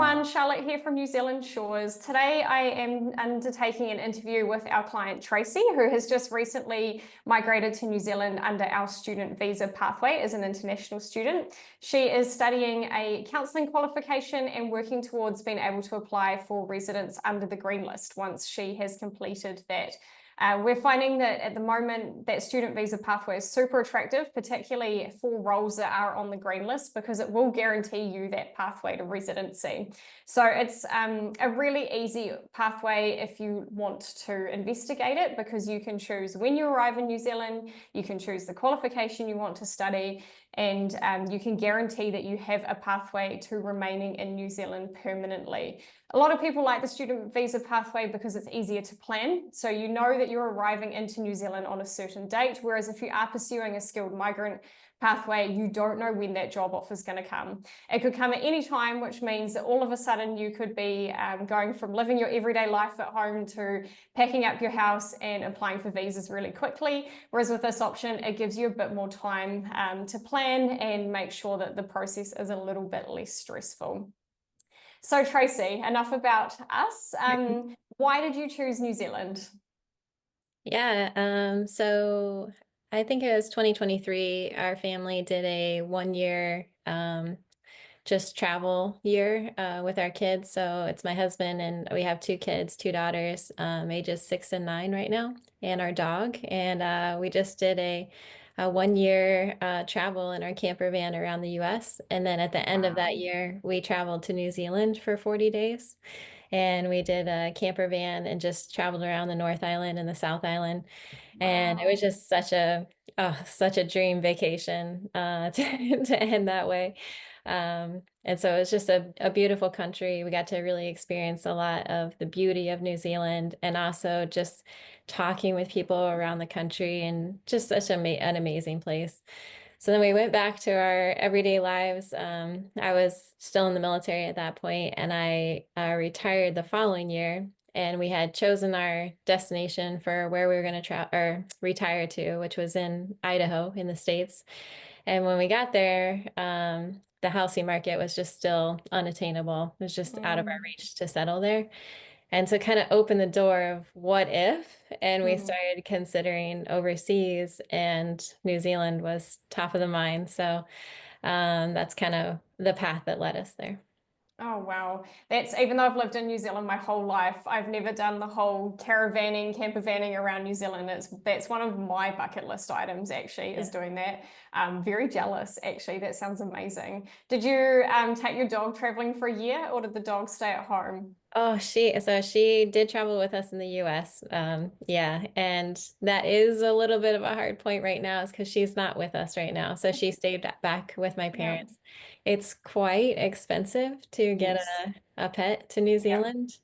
everyone, Charlotte here from New Zealand Shores. Today I am undertaking an interview with our client Traci, who has just recently migrated to New Zealand under our student visa pathway as an international student. She is studying a counselling qualification and working towards being able to apply for residence under the green list once she has completed that. We're finding that at the moment that student visa pathway is super attractive, particularly for roles that are on the green list, because it will guarantee you that pathway to residency. So it's a really easy pathway if you want to investigate it, because you can choose when you arrive in New Zealand, you can choose the qualification you want to study, and you can guarantee that you have a pathway to remaining in New Zealand permanently. A lot of people like the student visa pathway because it's easier to plan. So you know that you're arriving into New Zealand on a certain date, whereas if you are pursuing a skilled migrant pathway, you don't know when that job offer is going to come. It could come at any time, which means that all of a sudden you could be going from living your everyday life at home to packing up your house and applying for visas really quickly. Whereas with this option, it gives you a bit more time to plan and make sure that the process is a little bit less stressful. So Traci, enough about us. Why did you choose New Zealand? So I think it was 2023. Our family did a 1 year just travel year with our kids. So it's my husband and we have two kids, two daughters, ages 6 and 9 right now, and our dog. And we just did a 1 year travel in our camper van around the US. And then at the end of that year, we traveled to New Zealand for 40 days. And we did a camper van and just traveled around the North Island and the South Island. And it was just such a dream vacation to end that way. And so it was just a beautiful country. We got to really experience a lot of the beauty of New Zealand, and also just talking with people around the country, and just such an amazing place. So then we went back to our everyday lives. I was still in the military at that point, and I retired the following year. And we had chosen our destination for where we were going to retire to, which was in Idaho in the States. And when we got there, the housing market was just still unattainable. It was just out of our reach to settle there. And so kind of opened the door of what if, and we started considering overseas, and New Zealand was top of the mind. So that's kind of the path that led us there. Oh, wow. That's even though I've lived in New Zealand my whole life, I've never done the whole caravanning, camper vanning around New Zealand. That's one of my bucket list items actually, is doing that. I'm very jealous actually. That sounds amazing. Did you take your dog traveling for a year, or did the dog stay at home? Oh, she did travel with us in the US. Yeah, and that is a little bit of a hard point right now, is because she's not with us right now. So she stayed back with my Yeah. parents. It's quite expensive to get Yes. a pet to New Yeah. Zealand.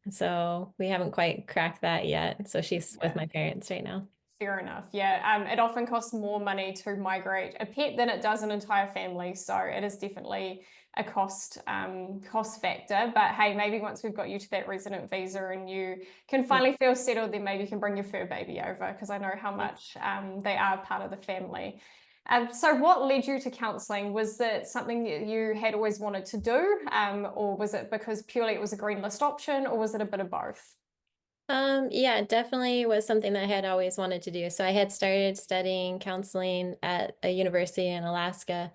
So we haven't quite cracked that yet. So she's with Yeah. my parents right now. Fair enough. Yeah. It often costs more money to migrate a pet than it does an entire family. So it is definitely a cost factor. But hey, maybe once we've got you to that resident visa and you can Yeah. finally feel settled, then maybe you can bring your fur baby over, because I know how Yes. much they are part of the family. So what led you to counselling? Was it something that you had always wanted to do? Or was it because purely it was a green list option, or was it a bit of both? Yeah, it definitely was something that I had always wanted to do. So I had started studying counseling at a university in Alaska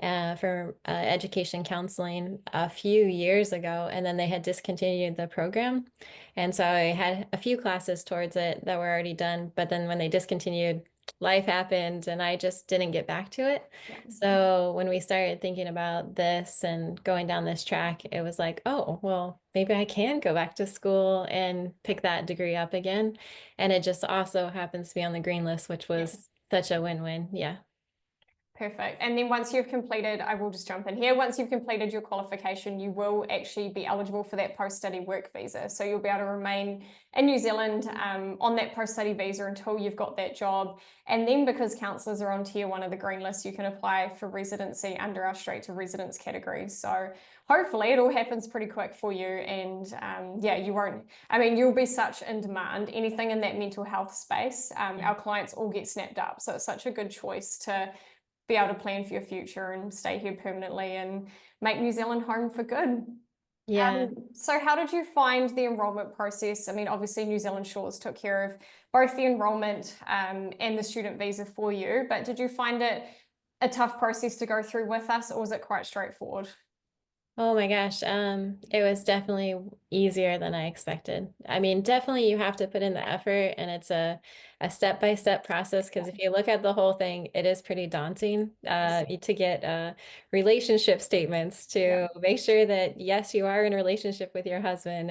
for education counseling a few years ago, and then they had discontinued the program. And so I had a few classes towards it that were already done, but then when they discontinued, life happened and I just didn't get back to it. Yeah. So when we started thinking about this and going down this track, it was like, oh, well, maybe I can go back to school and pick that degree up again. And it just also happens to be on the green list, which Yeah. was such a win-win. Yeah. Perfect. And then once you've completed, I will just jump in here. Once you've completed your qualification, you will actually be eligible for that post-study work visa. So you'll be able to remain in New Zealand on that post-study visa until you've got that job. And then because counsellors are on tier 1 of the green list, you can apply for residency under our straight to residence category. So hopefully it all happens pretty quick for you. And yeah, you'll be such in demand. Anything in that mental health space, our clients all get snapped up. So it's such a good choice to be able to plan for your future and stay here permanently and make New Zealand home for good. Yeah. So how did you find the enrolment process? I mean, obviously New Zealand Shores took care of both the enrolment and the student visa for you, but did you find it a tough process to go through with us, or was it quite straightforward? Oh my gosh, it was definitely easier than I expected. I mean, definitely you have to put in the effort and it's a step-by-step process because if you look at the whole thing, it is pretty daunting to get relationship statements Yeah. to make sure that yes, you are in a relationship with your husband.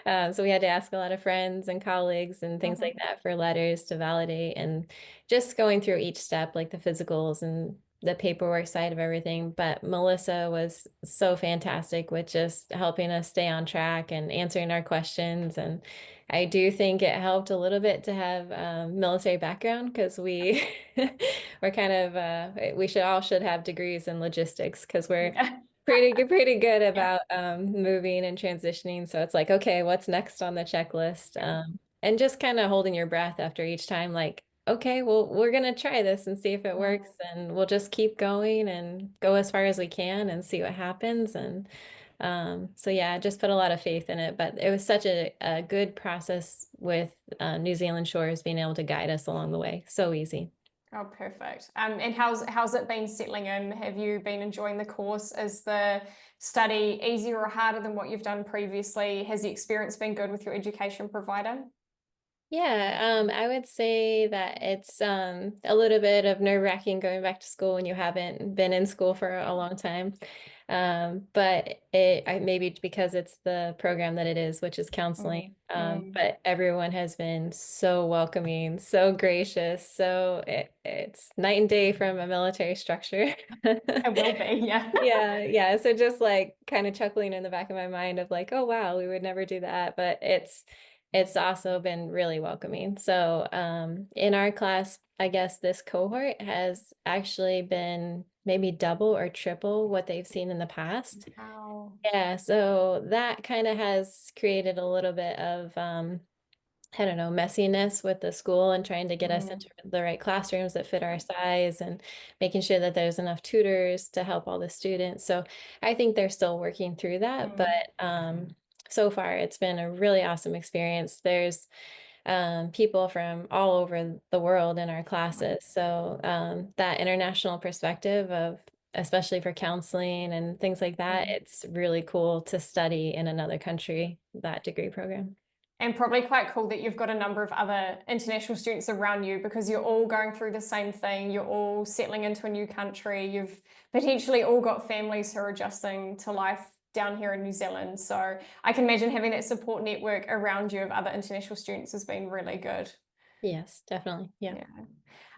And so we had to ask a lot of friends and colleagues and things like Mhm. that for letters to validate and just going through each step, like the physicals and the paperwork side of everything. But Melissa was so fantastic with just helping us stay on track and answering our questions. And I do think it helped a little bit to have military background because we we're kind of we should have degrees in logistics because we're Yeah. pretty good Yeah. about moving and transitioning. So it's like, okay, what's next on the checklist? Yeah. And just kind of holding your breath after each time, like, okay, well, we're gonna try this and see if it Mm. works, and we'll just keep going and go as far as we can and see what happens. And so yeah, I just put a lot of faith in it, but it was such a good process with New Zealand Shores being able to guide us along the way. So easy. Oh, perfect. And how's it been settling in? Have you been enjoying the course? Is the study easier or harder than what you've done previously? Has the experience been good with your education provider? Yeah, I would say that it's a little bit of nerve-wracking going back to school when you haven't been in school for a long time. But maybe because it's the program that it is, which is counseling. Mm, mm. But everyone has been so welcoming, so gracious. So it's night and day from a military structure. It will be, yeah. Yeah, yeah. So just like kind of chuckling in the back of my mind of like, oh wow, we would never do that. But it's also been really welcoming. So in our class, I guess this cohort has actually been maybe double or triple what they've seen in the past. Wow. Yeah, so that kind of has created a little bit of I don't know, messiness with the school and trying to get us Mm, into the right classrooms that fit our size and making sure that there's enough tutors to help all the students. So I think they're still working through that, but mm, so far it's been a really awesome experience. There's people from all over the world in our classes. So that international perspective of especially for counseling and things like that, mm. it's really cool to study in another country, that degree program. And probably quite cool that you've got a number of other international students around you because you're all going through the same thing. You're all settling into a new country. You've potentially all got families who are adjusting to life down here in New Zealand. So I can imagine having that support network around you of other international students has been really good. Yes, definitely. Yeah. Yeah.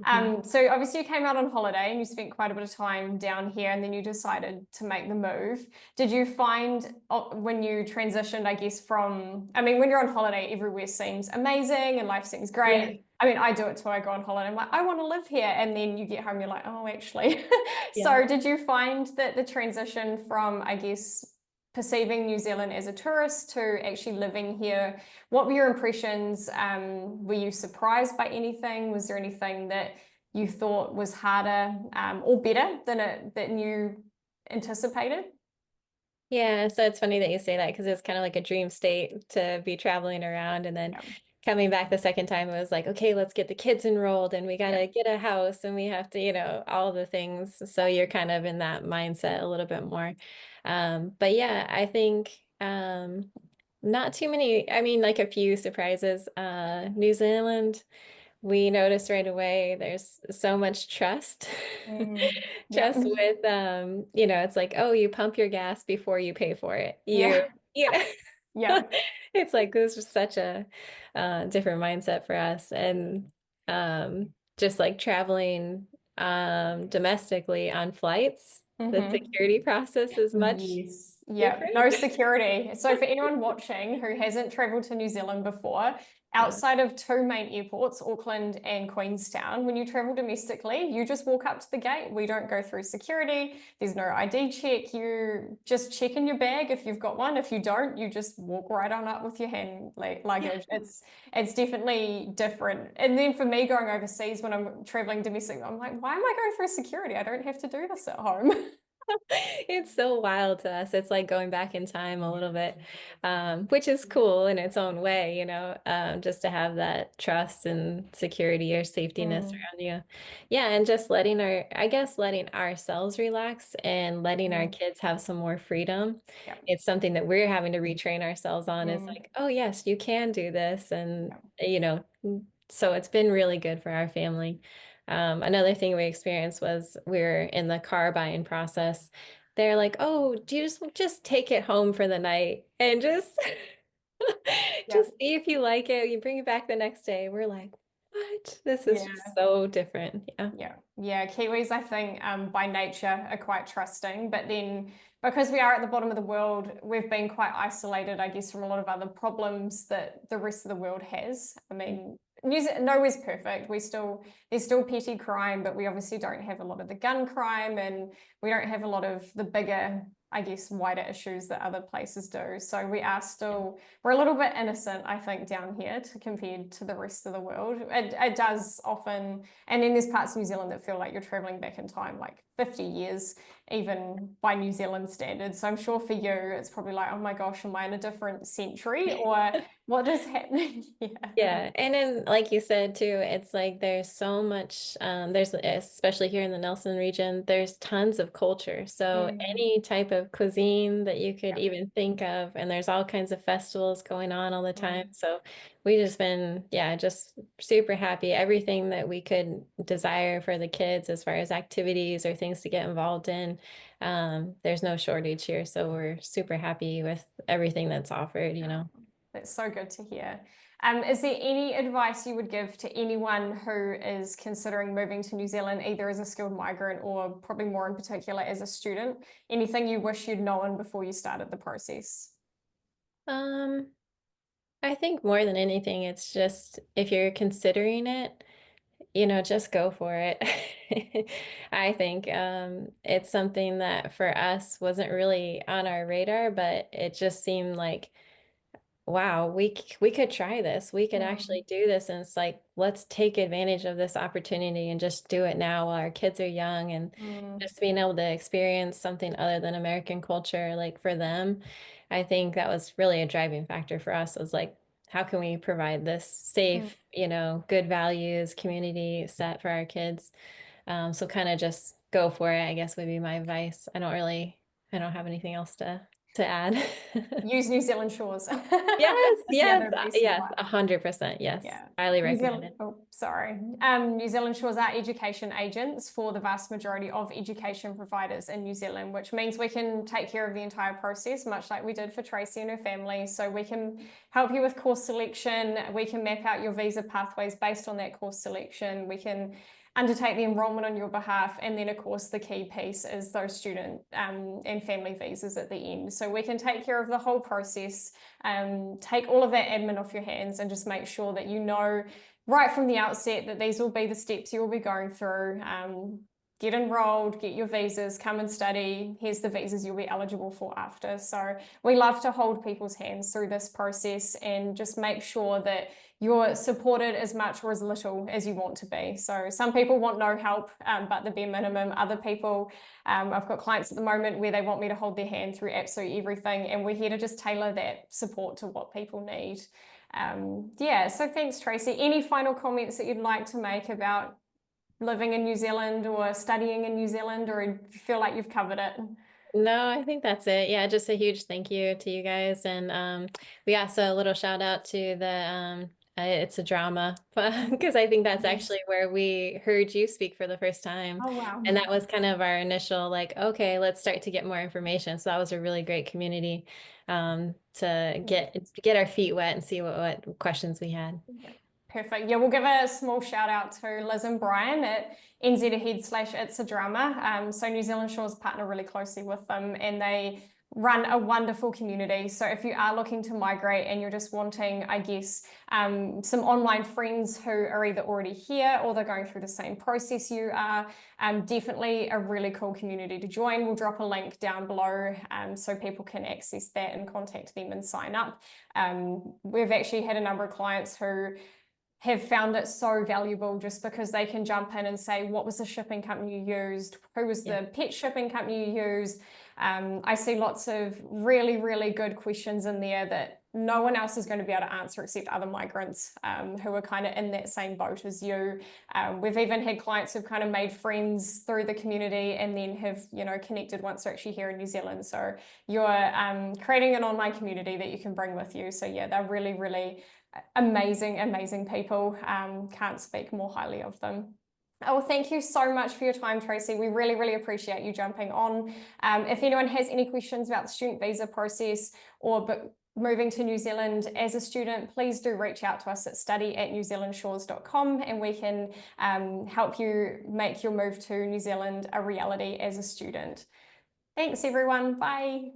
Mhm. So obviously you came out on holiday and you spent quite a bit of time down here and then you decided to make the move. Did you find when you transitioned, I guess, from, I mean, when you're on holiday, everywhere seems amazing and life seems Yeah. great. I mean, I do it too. I go on holiday. I'm like, I want to live here. And then you get home, you're like, oh, actually. Yeah. So did you find that the transition from, I guess, perceiving New Zealand as a tourist to actually living here, what were your impressions? Were you surprised by anything? Was there anything that you thought was harder or better than you anticipated? Yeah, so it's funny that you say that because it's kind of like a dream state to be traveling around and then Yeah, coming back the second time it was like, okay, let's get the kids enrolled and we got yeah. to get a house and we have to, all the things. So you're kind of in that mindset a little bit more. But yeah, I think not too many, I mean, like a few surprises. New Zealand. We noticed right away there's so much trust. Mm, yeah, Trust with it's like, oh, you pump your gas before you pay for it. You yeah, you know yeah. it's like this is such a different mindset for us. And just like traveling domestically on flights, the Hmm. security process is much Yes. Yeah. different. No security. So for anyone watching who hasn't traveled to New Zealand before, outside of two main airports, Auckland and Queenstown, when you travel domestically, you just walk up to the gate. We don't go through security. There's no ID check. You just check in your bag if you've got one. If you don't, you just walk right on up with your hand luggage. Yeah. It's definitely different. And then for me going overseas when I'm traveling domestically, I'm like, why am I going through security? I don't have to do this at home. It's so wild to us. It's like going back in time a little bit, which is cool in its own way, just to have that trust and security or safetyness Mm, around you. Yeah, and just I guess letting ourselves relax and letting our mm, kids have some more freedom. yeah. It's something that we're having to retrain ourselves on. It's Mm, like, oh yes, you can do this. And, yeah. so it's been really good for our family. Another thing we experienced was we were in the car buying process. They're like, "Oh, do you just take it home for the night and just Yeah. just see if you like it. You bring it back the next day." We're like, "What? This is Yeah. just so different." Yeah. Yeah, yeah. Kiwis, I think, by nature are quite trusting, but then because we are at the bottom of the world, we've been quite isolated, I guess, from a lot of other problems that the rest of the world has. I mean, New Zealand, nowhere's perfect. There's still petty crime, but we obviously don't have a lot of the gun crime, and we don't have a lot of the bigger, I guess, wider issues that other places do. So we're a little bit innocent, I think, down here compared to the rest of the world. It does often. And then there's parts of New Zealand that feel like you're traveling back in time, like 50 years, even by New Zealand standards. So I'm sure for you, it's probably like, oh my gosh, am I in a different century or what is happening? Yeah. Yeah, and then like you said too, it's like there's so much there's especially here in the Nelson region, there's tons of culture. So Mm, any type of cuisine that you could yeah. even think of, and there's all kinds of festivals going on all the time. Mm, So we just been, yeah, just super happy. Everything that we could desire for the kids as far as activities or things to get involved in, there's no shortage here. So we're super happy with everything that's offered. that's so good to hear. Is there any advice you would give to anyone who is considering moving to New Zealand, either as a skilled migrant or probably more in particular as a student? Anything you wish you'd known before you started the process? Um, I think more than anything, it's just if you're considering it, just go for it. I think it's something that for us wasn't really on our radar, but it just seemed like wow, we could try this. We could Mm, actually do this. And it's like, let's take advantage of this opportunity and just do it now while our kids are young and mm, just being able to experience something other than American culture, like for them. I think that was really a driving factor for us. It was like, how can we provide this mm. safe, good values, community set for our kids? So kind of just go for it, I guess would be my advice. I don't have anything else to add. Use New Zealand shores. Yes, That's the yes, other piece of yes, advice. 100%. Yes, Yeah. highly New Zealand, recommended. oh, sorry. New Zealand Shores are education agents for the vast majority of education providers in New Zealand, which means we can take care of the entire process, much like we did for Traci and her family. So we can help you with course selection. We can map out your visa pathways based on that course selection. We can undertake the enrolment on your behalf. And then, of course, the key piece is those student and family visas at the end. So we can take care of the whole process, take all of that admin off your hands and just make sure that you know right from the outset that these will be the steps you will be going through. Get enrolled, get your visas, come and study. Here's the visas you'll be eligible for after. So we love to hold people's hands through this process and just make sure that you're supported as much or as little as you want to be. So some people want no help, but the bare minimum. Other people, I've got clients at the moment where they want me to hold their hand through absolutely everything, and we're here to just tailor that support to what people need. Yeah, so thanks, Traci. Any final comments that you'd like to make about living in New Zealand or studying in New Zealand, or do you feel like you've covered it? No, I think that's it. Yeah, just a huge thank you to you guys. And we also a little shout out to the It's a Drama because I think that's Yes. actually where we heard you speak for the first time. Oh, wow. And that was kind of our initial like, okay, let's start to get more information. So that was a really great community to get our feet wet and see what questions we had. Yeah. Perfect. Yeah, we'll give a small shout out to Liz and Brian at NZ Ahead / It's a Drama. So New Zealand Shores partner really closely with them, and they run a wonderful community. So if you are looking to migrate and you're just wanting, I guess, some online friends who are either already here or they're going through the same process you are, definitely a really cool community to join. We'll drop a link down below so people can access that and contact them and sign up. We've actually had a number of clients who have found it so valuable just because they can jump in and say, what was the shipping company you used? Who was the pet shipping company you used? I see lots of really, really good questions in there that no one else is going to be able to answer except other migrants who are kind of in that same boat as you. We've even had clients who've kind of made friends through the community and then have, you know, connected once they're actually here in New Zealand. So you're creating an online community that you can bring with you. So yeah, they're really, really amazing people. Can't speak more highly of them. Oh, thank you so much for your time, Traci. We really appreciate you jumping on. If anyone has any questions about the student visa process or moving to New Zealand as a student, please do reach out to us at study@newzealandshores.com and we can help you make your move to New Zealand a reality as a student. Thanks, everyone. Bye.